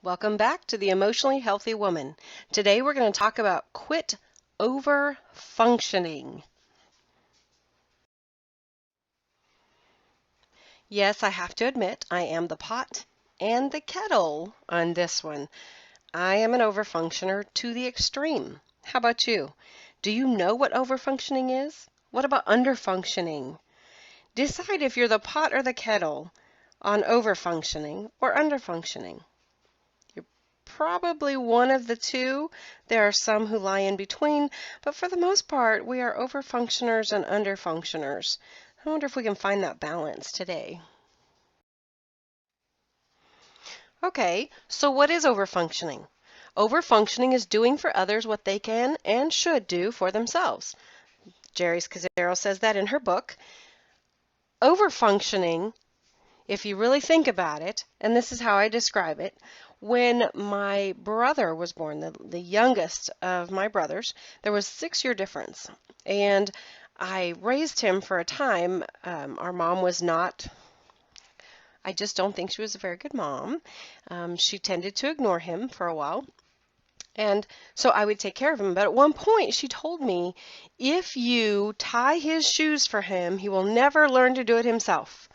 Welcome back to the Emotionally Healthy Woman. Today we're going to talk about quit overfunctioning. Yes, I have to admit I am the pot and the kettle on this one. I am an overfunctioner to the extreme. How about you? Do you know what overfunctioning is? What about underfunctioning? Decide if you're the pot or the kettle on overfunctioning or underfunctioning. Probably one of the two. There are some who lie in between, but for the most part, we are overfunctioners and underfunctioners. I wonder if we can find that balance today. Okay, so what is overfunctioning? Overfunctioning is doing for others what they can and should do for themselves. Geri Scazzero says that in her book. Overfunctioning, if you really think about it, and this is how I describe it, when my brother was born, the youngest of my brothers, there was a 6-year difference. And I raised him for a time. Our mom was not, I just don't think she was a very good mom. She tended to ignore him for a while. And so I would take care of him. But at one point she told me, if you tie his shoes for him, he will never learn to do it himself.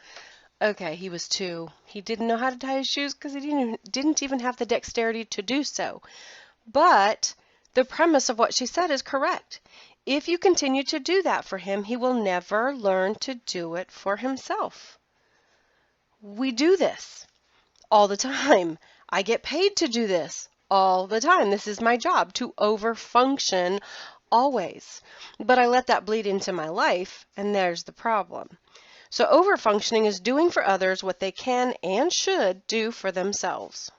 Okay, he was 2. He didn't know how to tie his shoes because he didn't even have the dexterity to do so. But the premise of what she said is correct. If you continue to do that for him, he will never learn to do it for himself. We do this all the time. I get paid to do this all the time. This is my job, to overfunction always. But I let that bleed into my life, and there's the problem. So overfunctioning is doing for others what they can and should do for themselves.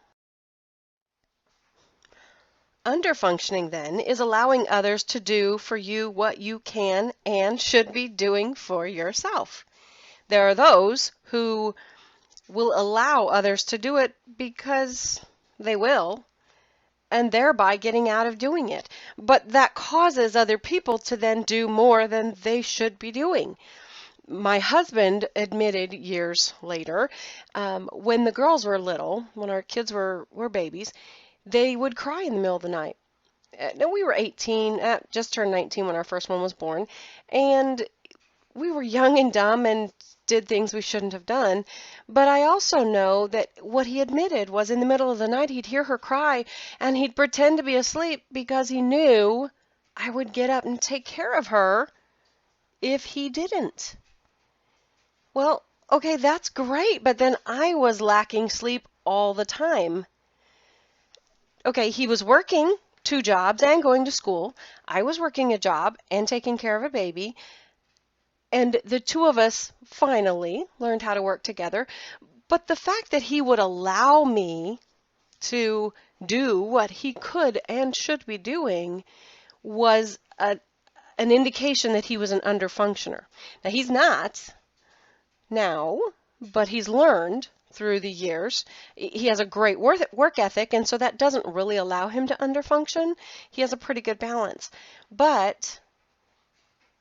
Underfunctioning, then, is allowing others to do for you what you can and should be doing for yourself. There are those who will allow others to do it because they will, and thereby getting out of doing it. But that causes other people to then do more than they should be doing. My husband admitted years later, when the girls were little, when our kids were babies, they would cry in the middle of the night. Now, we were 18, just turned 19 when our first one was born, and we were young and dumb and did things we shouldn't have done. But I also know that what he admitted was in the middle of the night he'd hear her cry and he'd pretend to be asleep because he knew I would get up and take care of her if he didn't. Well, okay, that's great, but then I was lacking sleep all the time. Okay, he was working 2 jobs and going to school. I was working a job and taking care of a baby. And the two of us finally learned how to work together. But the fact that he would allow me to do what he could and should be doing was an indication that he was an underfunctioner. Now, he's not now, but he's learned through the years. He has a great work ethic, and so that doesn't really allow him to underfunction. He has a pretty good balance. But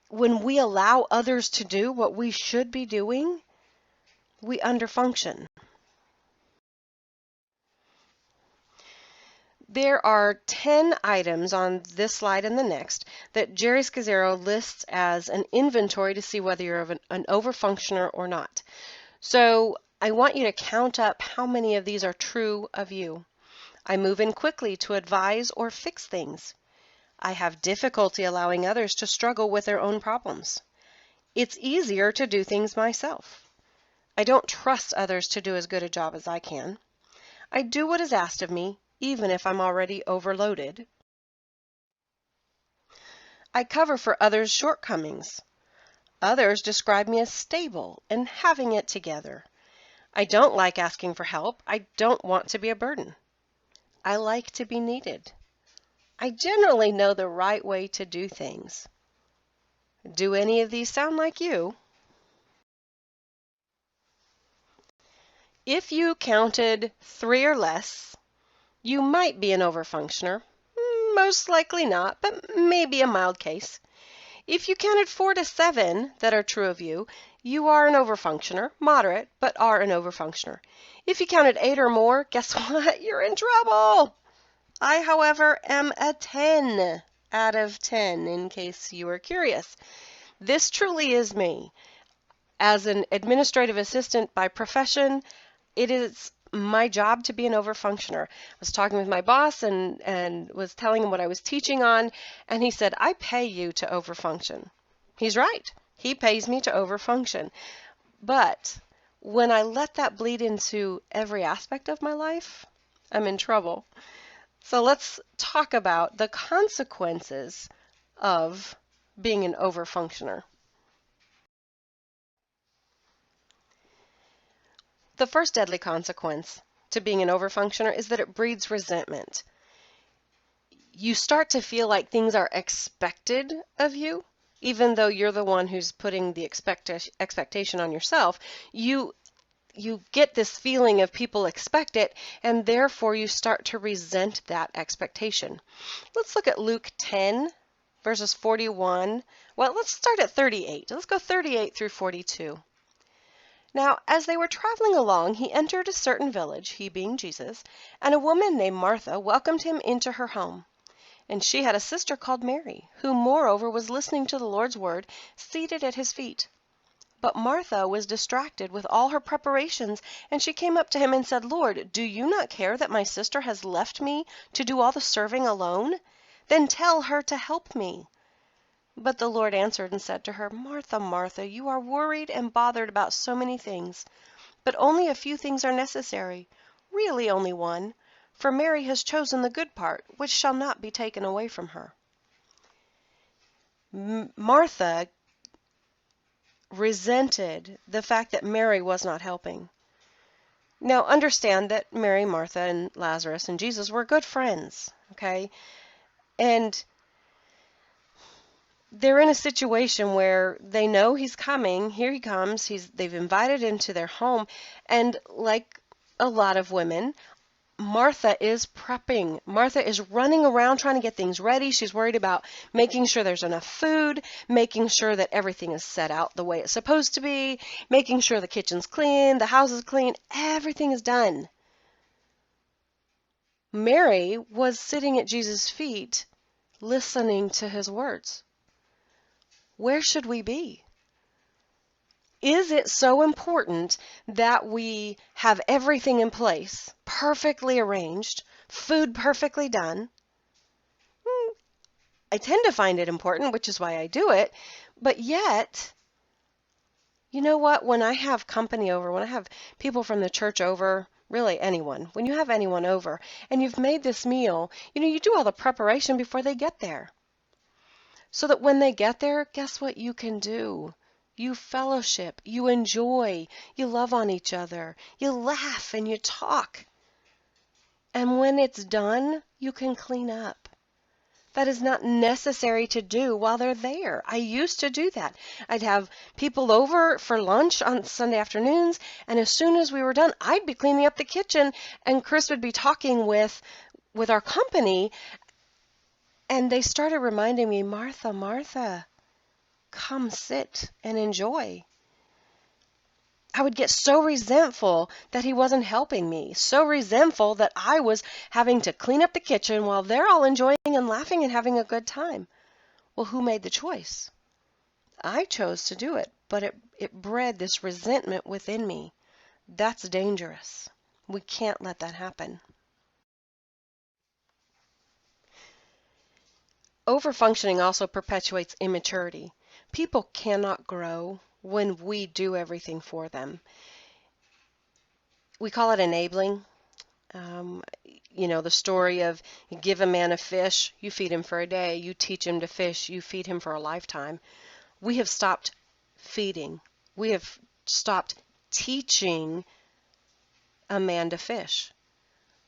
when we allow others to do what we should be doing, we underfunction. There are 10 items on this slide and the next that Geri Scazzero lists as an inventory to see whether you're an overfunctioner or not. So I want you to count up how many of these are true of you. I move in quickly to advise or fix things. I have difficulty allowing others to struggle with their own problems. It's easier to do things myself. I don't trust others to do as good a job as I can. I do what is asked of me, even if I'm already overloaded. I cover for others' shortcomings. Others describe me as stable and having it together. I don't like asking for help. I don't want to be a burden. I like to be needed. I generally know the right way to do things. Do any of these sound like you? If you counted 3 or less, you might be an overfunctioner. Most likely not, but maybe a mild case. If you counted 4 to 7 that are true of you, you are an overfunctioner, moderate, but are an overfunctioner. If you counted 8 or more, guess what? You're in trouble. I, however, am a 10 out of 10, in case you were curious. This truly is me. As an administrative assistant by profession, it is my job to be an overfunctioner. I was talking with my boss and was telling him what I was teaching on, and he said, I pay you to overfunction. He's right. He pays me to overfunction. But when I let that bleed into every aspect of my life, I'm in trouble. So let's talk about the consequences of being an overfunctioner. The first deadly consequence to being an overfunctioner is that it breeds resentment. You start to feel like things are expected of you, even though you're the one who's putting the expectation on yourself. You get this feeling of people expect it, and therefore you start to resent that expectation. Let's look at Luke 10, verses 41. Well, let's start at 38. Let's go 38 through 42. Now, as they were traveling along, he entered a certain village, he being Jesus, and a woman named Martha welcomed him into her home. And she had a sister called Mary, who moreover was listening to the Lord's word, seated at his feet. But Martha was distracted with all her preparations, and she came up to him and said, Lord, do you not care that my sister has left me to do all the serving alone? Then tell her to help me. But the Lord answered and said to her, Martha, Martha, you are worried and bothered about so many things, but only a few things are necessary, really only one, for Mary has chosen the good part, which shall not be taken away from her. Martha resented the fact that Mary was not helping. Now understand that Mary, Martha, and Lazarus and Jesus were good friends, okay? And they're in a situation where they know he's coming. Here he comes. They've invited him to their home. And like a lot of women, Martha is prepping. Martha is running around trying to get things ready. She's worried about making sure there's enough food, making sure that everything is set out the way it's supposed to be, making sure the kitchen's clean, the house is clean, everything is done. Mary was sitting at Jesus' feet listening to his words. Where should we be? Is it so important that we have everything in place, perfectly arranged, food perfectly done? I tend to find it important, which is why I do it, but yet, you know what? When I have company over, when I have people from the church over, really anyone, when you have anyone over and you've made this meal, you do all the preparation before they get there. So that when they get there, guess what you can do? You fellowship, you enjoy, you love on each other, you laugh and you talk. And when it's done, you can clean up. That is not necessary to do while they're there. I used to do that. I'd have people over for lunch on Sunday afternoons, and as soon as we were done, I'd be cleaning up the kitchen, and Chris would be talking with our company, and they started reminding me, Martha, Martha, come sit and enjoy. I would get so resentful that he wasn't helping me, so resentful that I was having to clean up the kitchen while they're all enjoying and laughing and having a good time. Well, who made the choice? I chose to do it, but it bred this resentment within me. That's dangerous. We can't let that happen. Overfunctioning also perpetuates immaturity. People cannot grow when we do everything for them. We call it enabling. The story of you give a man a fish, you feed him for a day, you teach him to fish, you feed him for a lifetime. We have stopped feeding. We have stopped teaching a man to fish.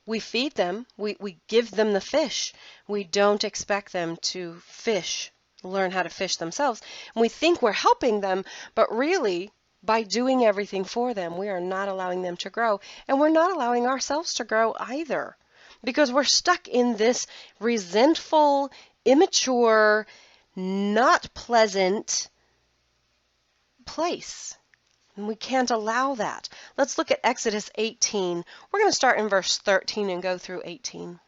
We feed them, we give them the fish. We don't expect them to fish, learn how to fish themselves. And we think we're helping them, but really, by doing everything for them, we are not allowing them to grow. And we're not allowing ourselves to grow either, because we're stuck in this resentful, immature, not pleasant place. And we can't allow that. Let's look at Exodus 18. We're going to start in verse 13 and go through 18.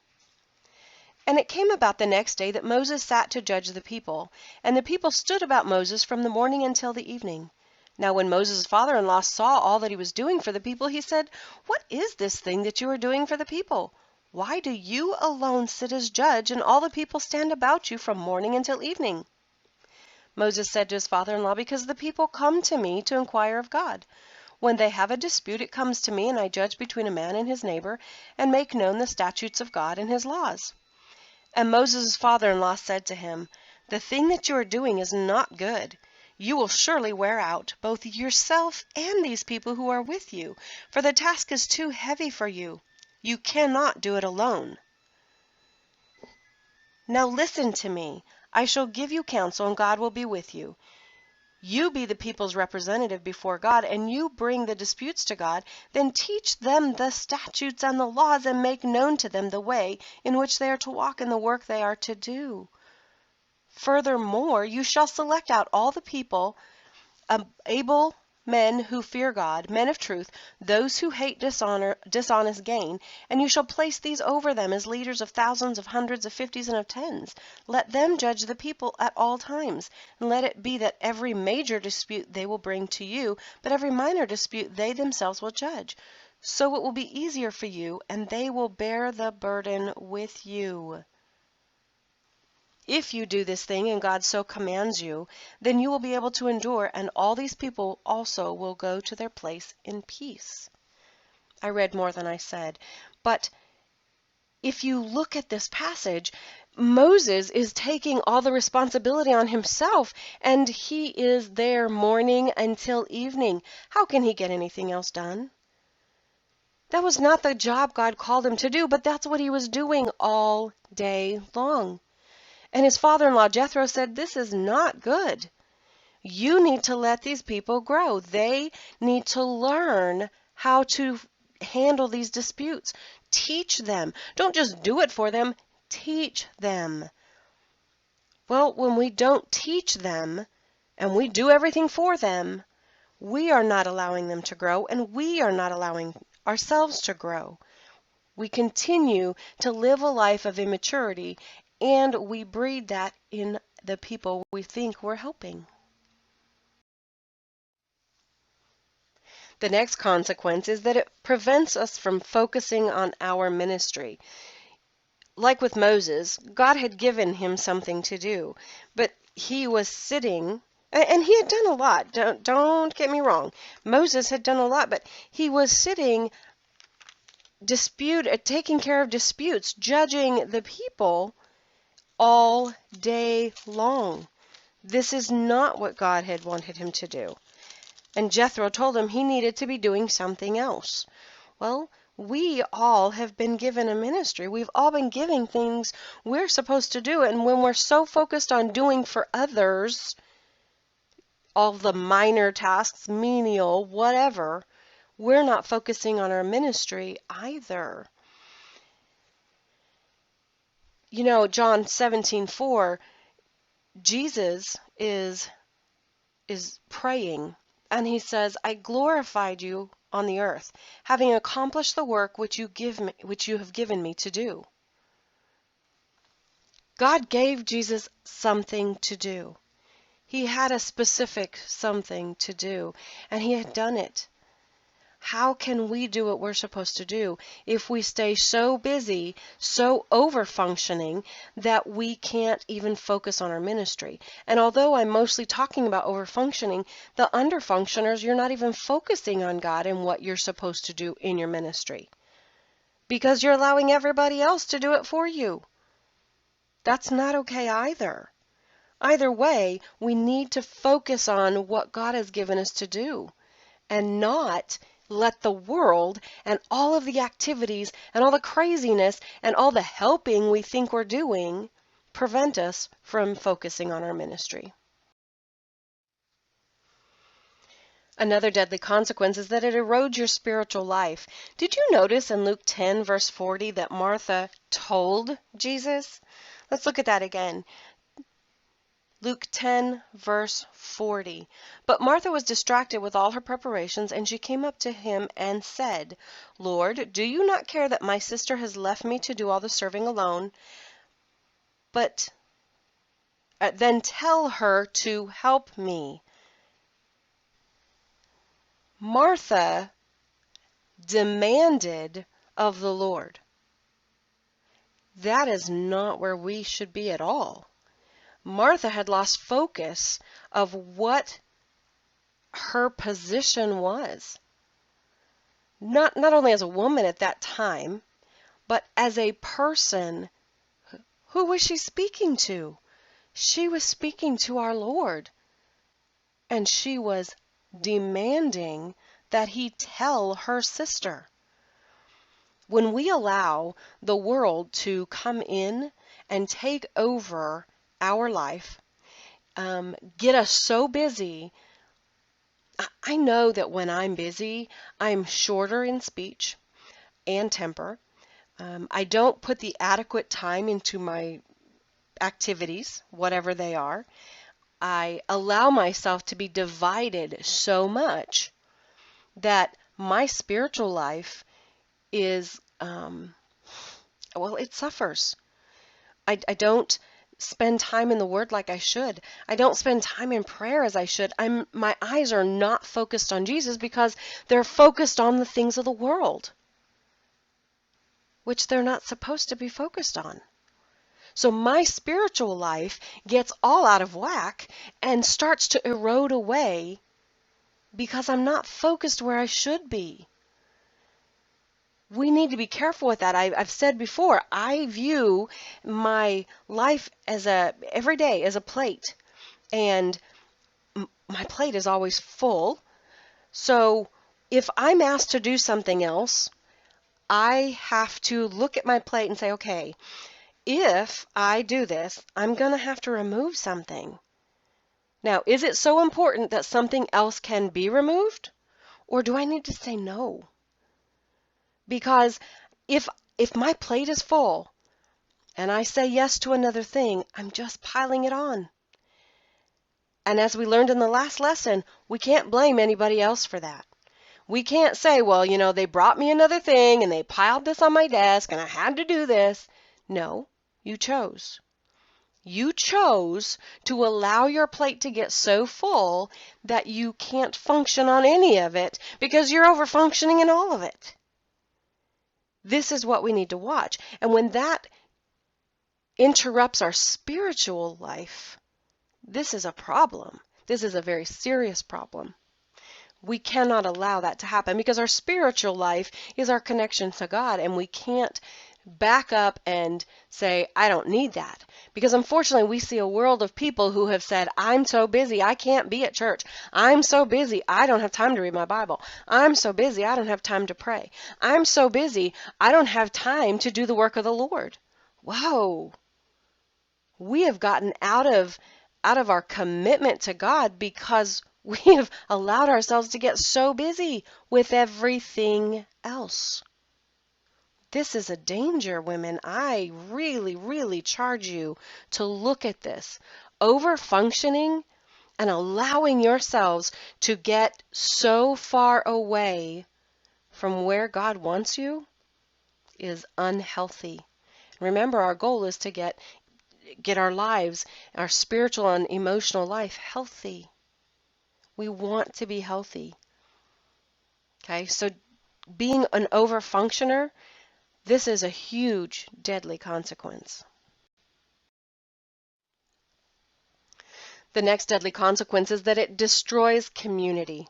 And it came about the next day that Moses sat to judge the people, and the people stood about Moses from the morning until the evening. Now when Moses' father-in-law saw all that he was doing for the people, he said, "What is this thing that you are doing for the people? Why do you alone sit as judge, and all the people stand about you from morning until evening?" Moses said to his father-in-law, "Because the people come to me to inquire of God. When they have a dispute, it comes to me, and I judge between a man and his neighbor, and make known the statutes of God and his laws." And Moses' father-in-law said to him, "The thing that you are doing is not good. You will surely wear out both yourself and these people who are with you, for the task is too heavy for you. You cannot do it alone. Now listen to me. I shall give you counsel, and God will be with you. You be the people's representative before God, and you bring the disputes to God. Then teach them the statutes and the laws, and make known to them the way in which they are to walk and the work they are to do. Furthermore, you shall select out all the people, able men who fear God, men of truth, those who hate dishonest gain, and you shall place these over them as leaders of thousands, of hundreds, of fifties, and of tens. Let them judge the people at all times, and let it be that every major dispute they will bring to you, but every minor dispute they themselves will judge. So it will be easier for you, and they will bear the burden with you. If you do this thing and God so commands you, then you will be able to endure, and all these people also will go to their place in peace." I read more than I said, but if you look at this passage, Moses is taking all the responsibility on himself, and he is there morning until evening. How can he get anything else done? That was not the job God called him to do, but that's what he was doing all day long. And his father-in-law Jethro said, "This is not good. You need to let these people grow. They need to learn how to handle these disputes. Teach them. Don't just do it for them. Teach them." Well, when we don't teach them and we do everything for them, we are not allowing them to grow, and we are not allowing ourselves to grow. We continue to live a life of immaturity, and we breed that in the people we think we're helping. The next consequence is that it prevents us from focusing on our ministry. Like with Moses, God had given him something to do, but he was sitting, and he had done a lot. Don't get me wrong. Moses had done a lot, but he was sitting taking care of disputes, judging the people all day long. This is not what God had wanted him to do. And Jethro told him he needed to be doing something else. Well, we all have been given a ministry. We've all been given things we're supposed to do. And when we're so focused on doing for others, all the minor tasks, menial, whatever, we're not focusing on our ministry either. You know, John 17:4, Jesus is praying, and he says, "I glorified you on the earth, having accomplished the work which you have given me to do." God gave Jesus something to do. He had a specific something to do, and he had done it. How can we do what we're supposed to do if we stay so busy, so over-functioning, that we can't even focus on our ministry? And although I'm mostly talking about over-functioning, the under-functioners, you're not even focusing on God and what you're supposed to do in your ministry, because you're allowing everybody else to do it for you. That's not okay either. Either way, we need to focus on what God has given us to do, and not let the world and all of the activities and all the craziness and all the helping we think we're doing prevent us from focusing on our ministry. Another deadly consequence is that it erodes your spiritual life. Did you notice in Luke 10, verse 40, that Martha told Jesus? Let's look at that again. Luke 10, verse 40. But Martha was distracted with all her preparations, and she came up to him and said, Lord, do you not care that my sister has left me to do all the serving alone? But then tell her to help me. Martha demanded of the Lord. That is not where we should be at all. Martha had lost focus of what her position was. Not only as a woman at that time, but as a person. Who was she speaking to? She was speaking to our Lord. And she was demanding that he tell her sister. When we allow the world to come in and take over our life, get us so busy, I know that when I'm busy, I'm shorter in speech and temper. I don't put the adequate time into my activities, whatever they are. I allow myself to be divided so much that my spiritual life is, it suffers. I don't spend time in the Word like I should. I don't spend time in prayer as I should. My eyes are not focused on Jesus because they're focused on the things of the world, which they're not supposed to be focused on. So my spiritual life gets all out of whack and starts to erode away because I'm not focused where I should be. We need to be careful with that. I've said before, I view my life every day as a plate, and my plate is always full. So if I'm asked to do something else, I have to look at my plate and say, okay, if I do this, I'm going to have to remove something. Now, is it so important that something else can be removed? Or do I need to say no? Because if my plate is full and I say yes to another thing, I'm just piling it on. And as we learned in the last lesson, we can't blame anybody else for that. We can't say, well, they brought me another thing and they piled this on my desk and I had to do this. No, you chose. You chose to allow your plate to get so full that you can't function on any of it because you're overfunctioning in all of it. This is what we need to watch. And when that interrupts our spiritual life, this is a problem. This is a very serious problem. We cannot allow that to happen because our spiritual life is our connection to God, and we can't back up and say, I don't need that. Because unfortunately, we see a world of people who have said, I'm so busy, I can't be at church. I'm so busy, I don't have time to read my Bible. I'm so busy, I don't have time to pray. I'm so busy, I don't have time to do the work of the Lord. Whoa! We have gotten out of our commitment to God because we have allowed ourselves to get so busy with everything else. This is a danger, women. I really, really charge you to look at this. Overfunctioning and allowing yourselves to get so far away from where God wants you is unhealthy. Remember, our goal is to get our lives, our spiritual and emotional life healthy. We want to be healthy. Okay, so being an overfunctioner, this is a huge, deadly consequence. The next deadly consequence is that it destroys community.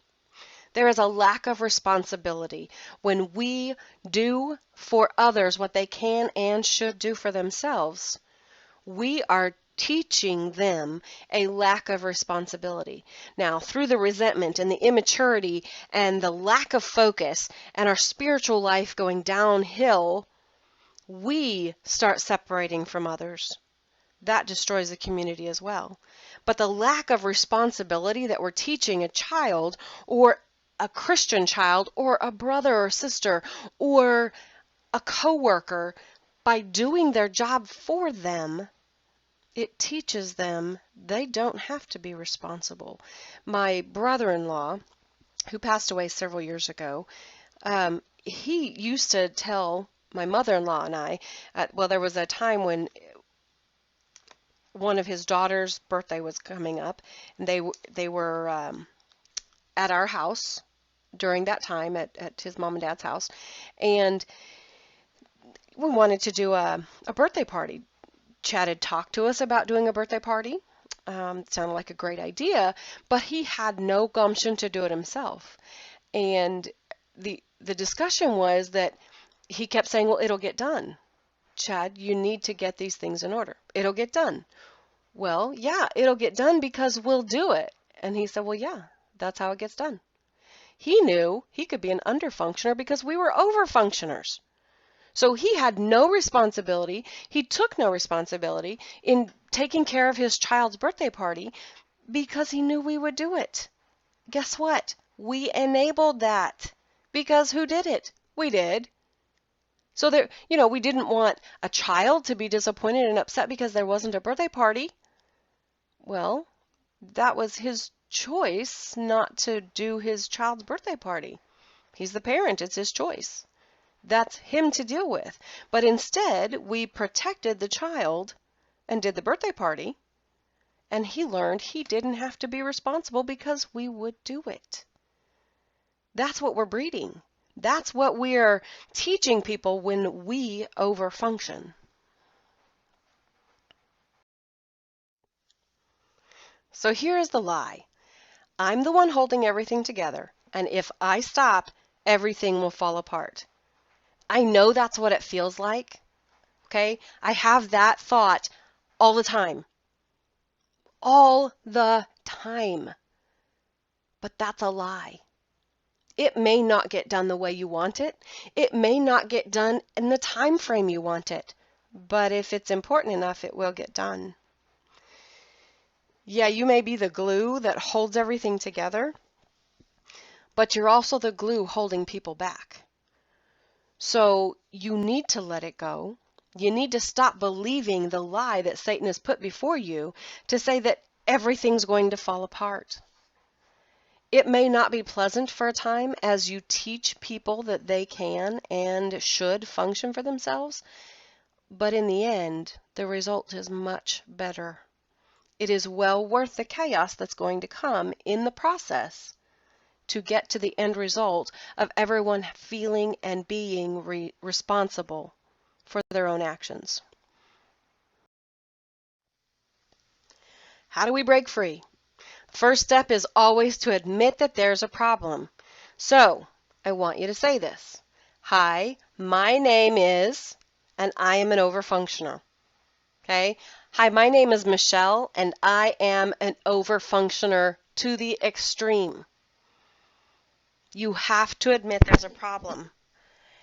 There is a lack of responsibility when we do for others what they can and should do for themselves. We are teaching them a lack of responsibility. Now, through the resentment and the immaturity and the lack of focus and our spiritual life going downhill, we start separating from others. That destroys the community as well. But the lack of responsibility that we're teaching a child or a Christian child or a brother or sister or a coworker by doing their job for them, It teaches them they don't have to be responsible. My brother-in-law, who passed away several years ago, he used to tell my mother-in-law and I, well, there was a time when one of his daughter's birthday was coming up, and they were at our house during that time at his mom and dad's house, and we wanted to do a birthday party. Chad had talked to us about doing a birthday party. It sounded like a great idea, but he had no gumption to do it himself. And the discussion was that he kept saying, well, it'll get done. Chad, you need to get these things in order. It'll get done. Well, yeah, it'll get done because we'll do it. And he said, well, yeah, that's how it gets done. He knew he could be an underfunctioner because we were overfunctioners. So he had no responsibility. He took no responsibility in taking care of his child's birthday party because he knew we would do it. Guess what? We enabled that because who did it? We did. So there, we didn't want a child to be disappointed and upset because there wasn't a birthday party. Well, that was his choice not to do his child's birthday party. He's the parent, it's his choice. That's him to deal with. But instead, we protected the child and did the birthday party, and he learned he didn't have to be responsible because we would do it. That's what we're breeding. That's what we're teaching people when we overfunction. So here is the lie. I'm the one holding everything together, and if I stop, everything will fall apart. I know that's what it feels like, okay? I have that thought all the time. All the time. But that's a lie. It may not get done the way you want it. It may not get done in the time frame you want it. But if it's important enough, it will get done. Yeah, you may be the glue that holds everything together, but you're also the glue holding people back. So you need to let it go. You need to stop believing the lie that Satan has put before you to say that everything's going to fall apart. It may not be pleasant for a time as you teach people that they can and should function for themselves, but in the end, the result is much better. It is well worth the chaos that's going to come in the process to get to the end result of everyone feeling and being responsible for their own actions. How do we break free? First step is always to admit that there's a problem. So, I want you to say this. Hi, my name is, and I am an overfunctioner. Okay? Hi, my name is Michelle, and I am an overfunctioner to the extreme. You have to admit there's a problem.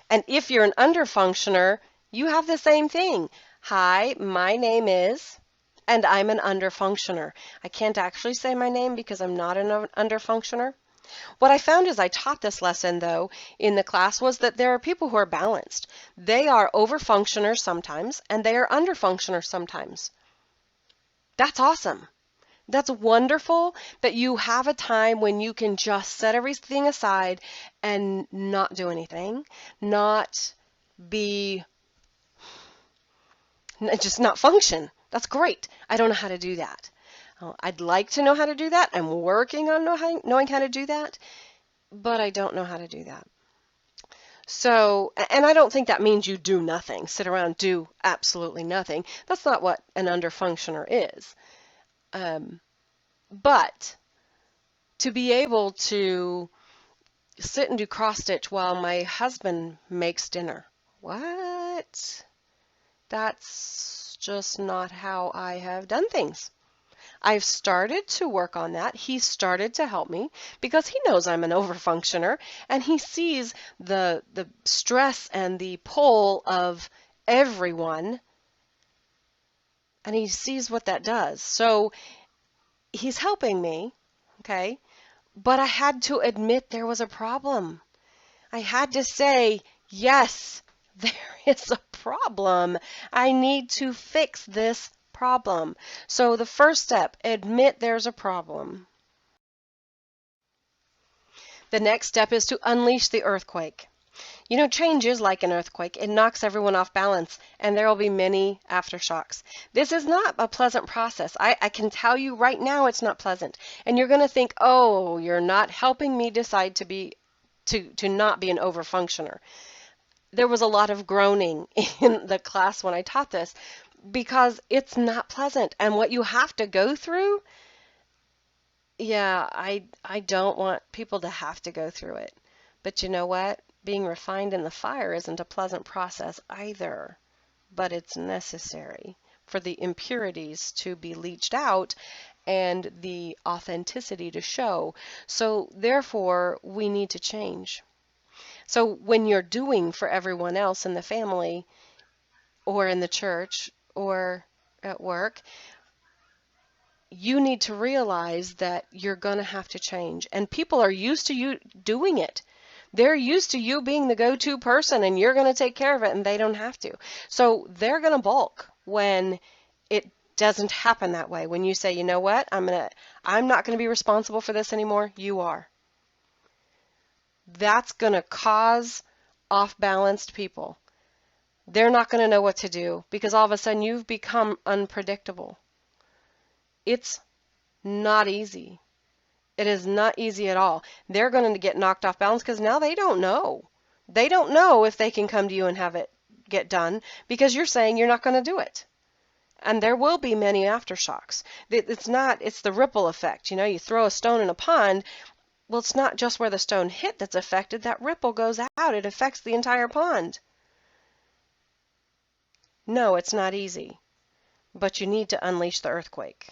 And if you're an underfunctioner, you have the same thing. Hi, my name is, and I'm an underfunctioner. I can't actually say my name because I'm not an underfunctioner. What I found as I taught this lesson, though, in the class was that there are people who are balanced. They are overfunctioners sometimes, and they are underfunctioners sometimes. That's awesome. That's wonderful that you have a time when you can just set everything aside and not do anything, just not function. That's great. I don't know how to do that. I'd like to know how to do that. I'm working on knowing how to do that, but I don't know how to do that. So, and I don't think that means you do nothing, sit around, do absolutely nothing. That's not what an underfunctioner is. But to be able to sit and do cross stitch while my husband makes dinner, what? That's just not how I have done things. I've started to work on that. He started to help me because he knows I'm an overfunctioner and he sees the stress and the pull of everyone and he sees what that does. So he's helping me, okay? But I had to admit there was a problem. I had to say, yes, there is a problem. I need to fix this problem. So the first step, admit there's a problem. The next step is to unleash the earthquake. You know, change is like an earthquake. It knocks everyone off balance, and there will be many aftershocks. This is not a pleasant process. I can tell you right now it's not pleasant. And you're going to think, oh, you're not helping me decide to not be an overfunctioner. There was a lot of groaning in the class when I taught this because it's not pleasant. And what you have to go through, yeah, I don't want people to have to go through it. But you know what? Being refined in the fire isn't a pleasant process either, but it's necessary for the impurities to be leached out and the authenticity to show. So therefore, we need to change. So when you're doing for everyone else in the family or in the church or at work, you need to realize that you're going to have to change. And people are used to you doing it. They're used to you being the go-to person and you're going to take care of it and they don't have to. So they're going to balk when it doesn't happen that way. When you say, you know what, I'm not going to be responsible for this anymore, you are. That's going to cause off-balanced people. They're not going to know what to do because all of a sudden you've become unpredictable. It's not easy. It is not easy at all. They're going to get knocked off balance because now they don't know. They don't know if they can come to you and have it get done because you're saying you're not going to do it. And there will be many aftershocks. It's the ripple effect. You know, you throw a stone in a pond. Well, it's not just where the stone hit that's affected. That ripple goes out. It affects the entire pond. No, it's not easy. But you need to unleash the earthquake.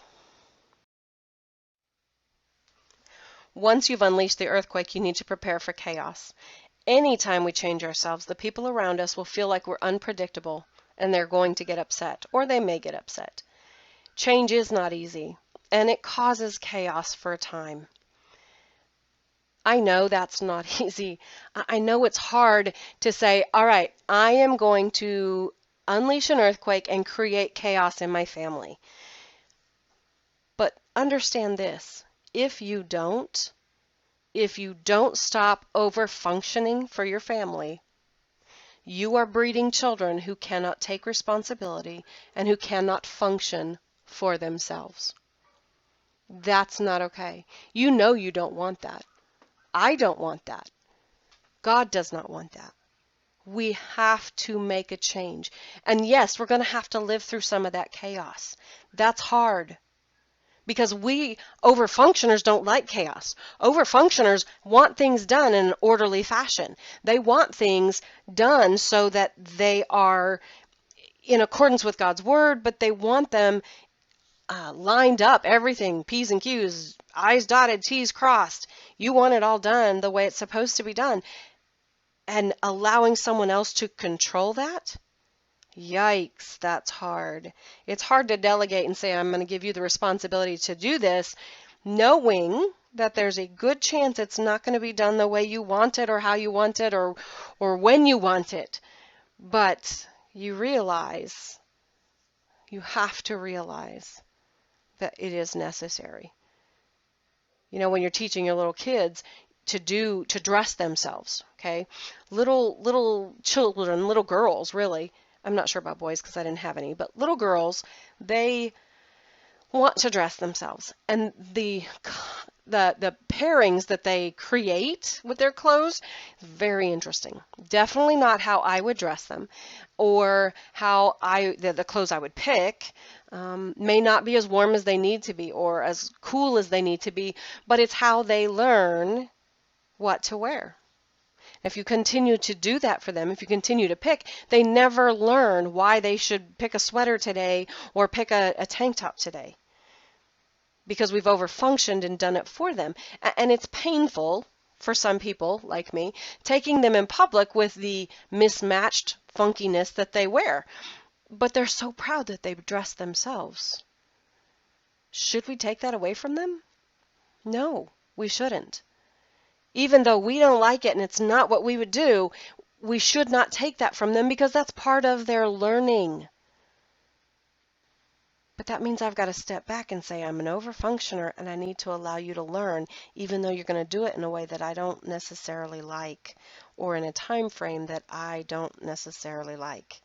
Once you've unleashed the earthquake, you need to prepare for chaos. Anytime we change ourselves, the people around us will feel like we're unpredictable and they're going to get upset, or they may get upset. Change is not easy, and it causes chaos for a time. I know that's not easy. I know it's hard to say, all right, I am going to unleash an earthquake and create chaos in my family. But understand this, if you don't stop over-functioning for your family, you are breeding children who cannot take responsibility and who cannot function for themselves. That's not okay. You know you don't want that. I don't want that. God does not want that. We have to make a change. And yes, we're going to have to live through some of that chaos. That's hard. Because we overfunctioners don't like chaos. Overfunctioners want things done in an orderly fashion. They want things done so that they are in accordance with God's word, but they want them lined up, everything, P's and Q's, I's dotted, T's crossed. You want it all done the way it's supposed to be done. And allowing someone else to control that? Yikes, that's hard. It's hard to delegate and say, I'm going to give you the responsibility to do this, knowing that there's a good chance it's not going to be done the way you want it or how you want it or when you want it. But you have to realize that it is necessary. You know, when you're teaching your little kids to dress themselves, okay? Little children, little girls, really. I'm not sure about boys because I didn't have any, but little girls, they want to dress themselves. And the pairings that they create with their clothes is very interesting. Definitely not how I would dress them or how the clothes I would pick. May not be as warm as they need to be or as cool as they need to be, but it's how they learn what to wear. If you continue to do that for them, if you continue to pick, they never learn why they should pick a sweater today or pick a tank top today because we've overfunctioned and done it for them. And it's painful for some people like me, taking them in public with the mismatched funkiness that they wear. But they're so proud that they've dressed themselves. Should we take that away from them? No, we shouldn't. Even though we don't like it and it's not what we would do, we should not take that from them because that's part of their learning. But that means I've got to step back and say I'm an overfunctioner and I need to allow you to learn, even though you're going to do it in a way that I don't necessarily like or in a time frame that I don't necessarily like.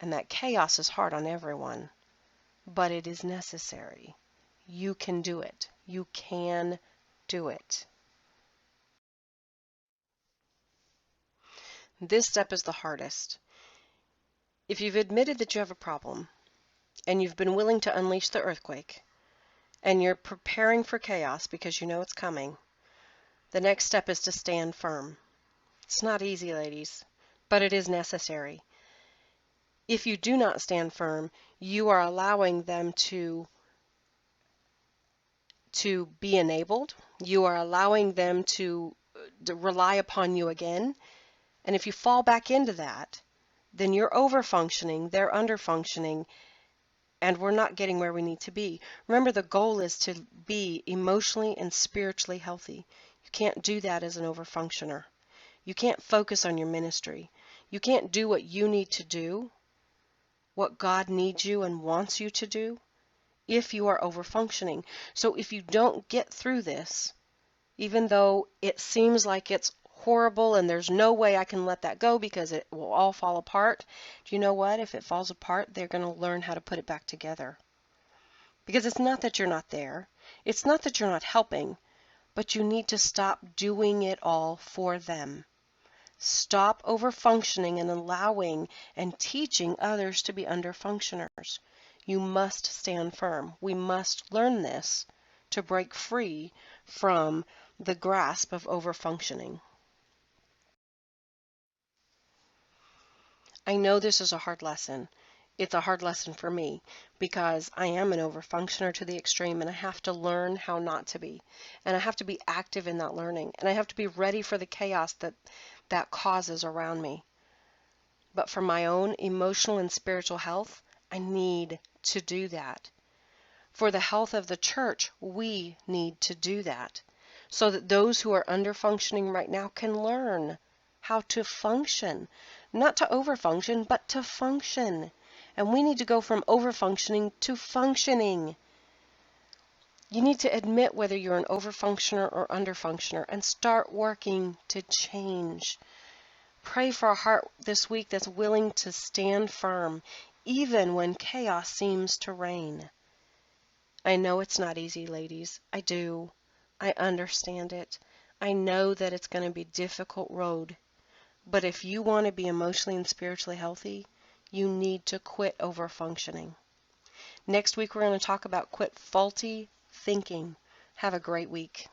And that chaos is hard on everyone, but it is necessary. You can do it. You can do it. This step is the hardest. If you've admitted that you have a problem and you've been willing to unleash the earthquake and you're preparing for chaos because you know it's coming, the next step is to stand firm. It's not easy, ladies, but it is necessary. If you do not stand firm, you are allowing them to be enabled. You are allowing them to rely upon you again. And if you fall back into that, then you're overfunctioning, they're underfunctioning, and we're not getting where we need to be. Remember, the goal is to be emotionally and spiritually healthy. You can't do that as an overfunctioner. You can't focus on your ministry. You can't do what you need to do, what God needs you and wants you to do, if you are overfunctioning. So if you don't get through this, even though it seems like it's horrible and there's no way I can let that go because it will all fall apart, do you know what? If it falls apart, they're going to learn how to put it back together. Because it's not that you're not there. It's not that you're not helping, but you need to stop doing it all for them. Stop overfunctioning and allowing and teaching others to be underfunctioners. You must stand firm. We must learn this to break free from the grasp of overfunctioning. I know this is a hard lesson. It's a hard lesson for me because I am an overfunctioner to the extreme and I have to learn how not to be. And I have to be active in that learning. And I have to be ready for the chaos that causes around me. But for my own emotional and spiritual health, I need to do that. For the health of the church, we need to do that so that those who are underfunctioning right now can learn how to function. Not to overfunction, but to function. And we need to go from overfunctioning to functioning. You need to admit whether you're an overfunctioner or underfunctioner and start working to change. Pray for a heart this week that's willing to stand firm, even when chaos seems to reign. I know it's not easy, ladies. I do. I understand it. I know that it's going to be a difficult road. But if you want to be emotionally and spiritually healthy, you need to quit overfunctioning. Next week, we're going to talk about quit faulty thinking. Have a great week.